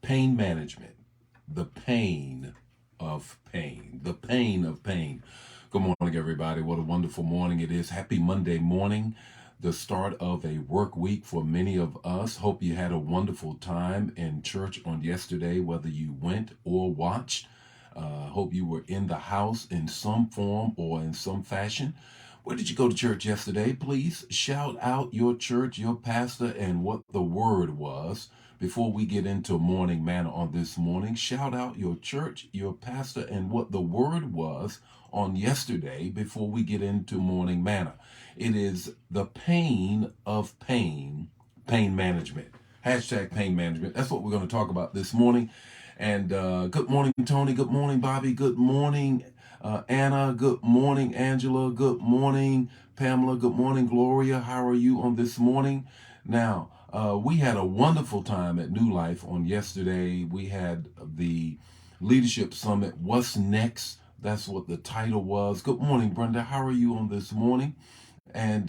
Pain management, the pain the pain of pain. Good morning, everybody. What a wonderful morning it is. Happy Monday morning, the start of a work week for many of us. Hope you had a wonderful time in church on yesterday, whether you went or watched. Hope you were in the house in some form or in some fashion. Where did you go to church yesterday? Please shout out your church, your pastor, and what the word was. Before we get into morning manna on this morning, shout out your church, your pastor, and what the word was on yesterday before we get into morning manna. It is the pain of pain, pain management. Hashtag pain management. That's what we're going to talk about this morning. And good morning, Tony. Good morning, Bobby. Good morning, Anna. Good morning, Angela. Good morning, Pamela. Good morning, Gloria. How are you on this morning? Now, we had a wonderful time at New Life on yesterday. We had the Leadership Summit. What's next? That's what the title was. Good morning, Brenda. How are you on this morning? And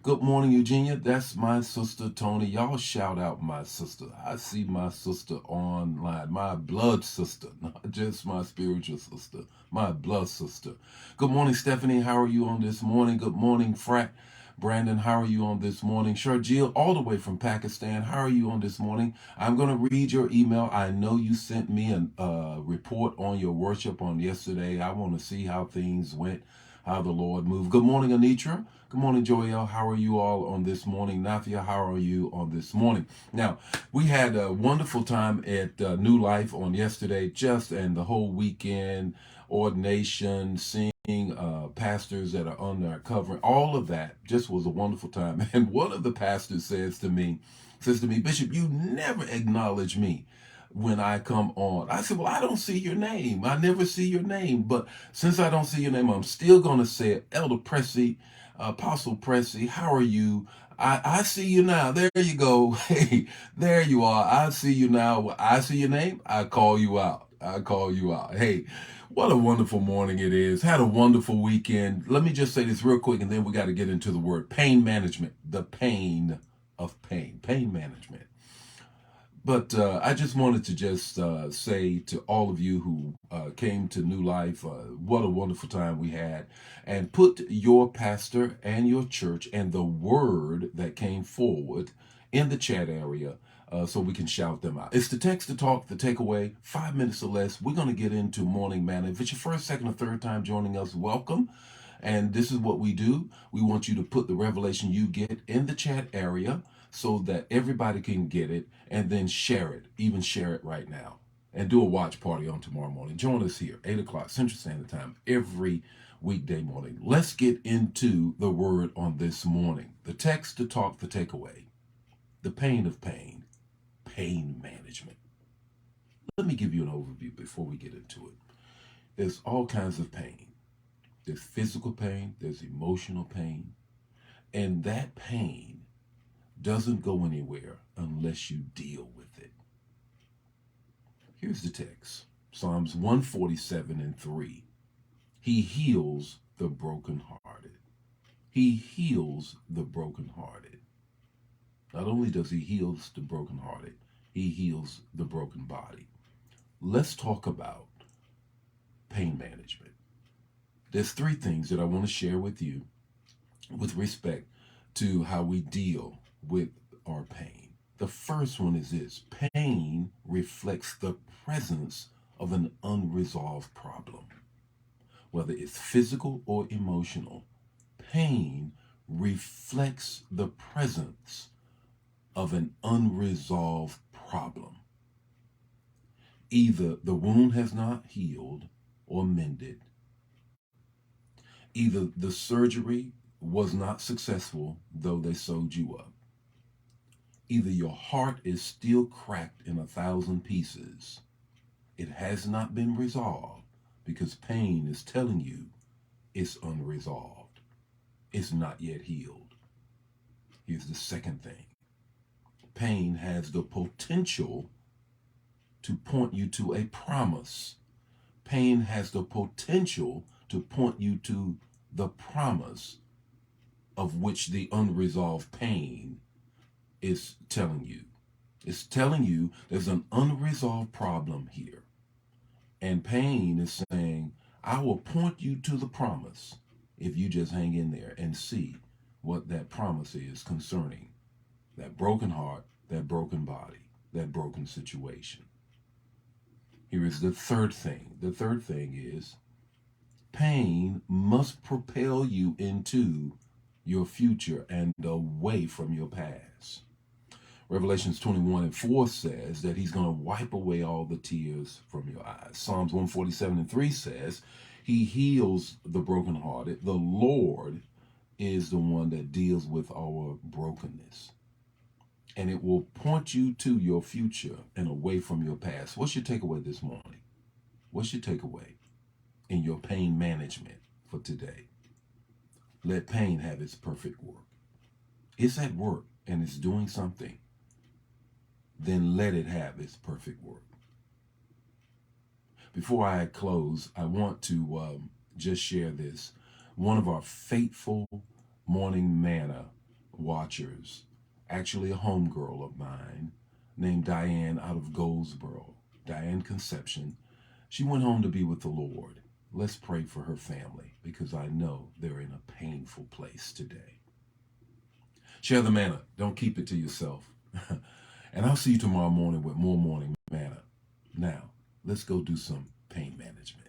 good morning, Eugenia. That's my sister, Tony. Y'all shout out my sister. I see my sister online, my blood sister, not just my spiritual sister, my blood sister. Good morning, Stephanie. How are you on this morning? Good morning, Frat. Brandon, how are you on this morning? Sharjeel, all the way from Pakistan, how are you on this morning? I'm going to read your email. I know you sent me a report on your worship on yesterday. I want to see how things went, how the Lord moved. Good morning, Anitra. Good morning, Joel. How are you all on this morning? Nafia, how are you on this morning? Now, we had a wonderful time at New Life on yesterday, and the whole weekend, ordination, seeing pastors that are on there covering, all of that just was a wonderful time. And one of the pastors says to me, Bishop, you never acknowledge me when I come on. I said, well, I don't see your name. I never see your name. But since I don't see your name, I'm still going to say it. Elder Pressy, Apostle Pressy, how are you? I see you now. There you go. Hey, there you are. I see you now. I see your name. I call you out. I call you out. Hey, what a wonderful morning it is. Had a wonderful weekend. Let me just say this real quick, and then we got to get into the word pain management. The pain of pain. Pain management. But I just wanted to just say to all of you who came to New Life, what a wonderful time we had. And put your pastor and your church and the word that came forward in the chat area so we can shout them out. It's the text, the talk, the takeaway, 5 minutes or less. We're going to get into morning manna. If it's your first, second, or third time joining us, welcome. And this is what we do. We want you to put the revelation you get in the chat area so that everybody can get it, and then share it, even share it right now. And do a watch party on tomorrow morning. Join us here, 8 o'clock Central Standard Time, every weekday morning. Let's get into the word on this morning. The text, the talk, the takeaway. The pain of pain, pain management. Let me give you an overview before we get into it. There's all kinds of pain. There's physical pain, there's emotional pain, and that pain doesn't go anywhere unless you deal with it. Here's the text. Psalms 147 and 3. He heals the brokenhearted. He heals the brokenhearted. Not only does he heal the brokenhearted, he heals the broken body. Let's talk about pain management. There's 3 things that I want to share with you with respect to how we deal with our pain. The first one is this: pain reflects the presence of an unresolved problem. Whether it's physical or emotional, pain reflects the presence of an unresolved problem. Either the wound has not healed or mended, either the surgery was not successful, though they sewed you up. Either your heart is still cracked in 1,000 pieces. It has not been resolved because pain is telling you it's unresolved. It's not yet healed. Here's the second thing. Pain has the potential to point you to a promise. Pain has the potential to point you to the promise of which the unresolved pain is telling you. It's telling you there's an unresolved problem here. And pain is saying, I will point you to the promise if you just hang in there and see what that promise is concerning that broken heart, that broken body, that broken situation. Here is the third thing. The third thing is pain must propel you into your future and away from your past. Revelations 21:4 says that he's going to wipe away all the tears from your eyes. Psalms 147:3 says he heals the brokenhearted. The Lord is the one that deals with our brokenness. And it will point you to your future and away from your past. What's your takeaway this morning? What's your takeaway in your pain management for today? Let pain have its perfect work. It's at work and it's doing something. Then let it have its perfect work. Before I close, I want to just share this. One of our faithful morning manna watchers, actually a homegirl of mine, named Diane out of Goldsboro, Diane Conception, she went home to be with the Lord. Let's pray for her family because I know they're in a painful place today. Share the manna. Don't keep it to yourself. And I'll see you tomorrow morning with more morning manna. Now, let's go do some pain management.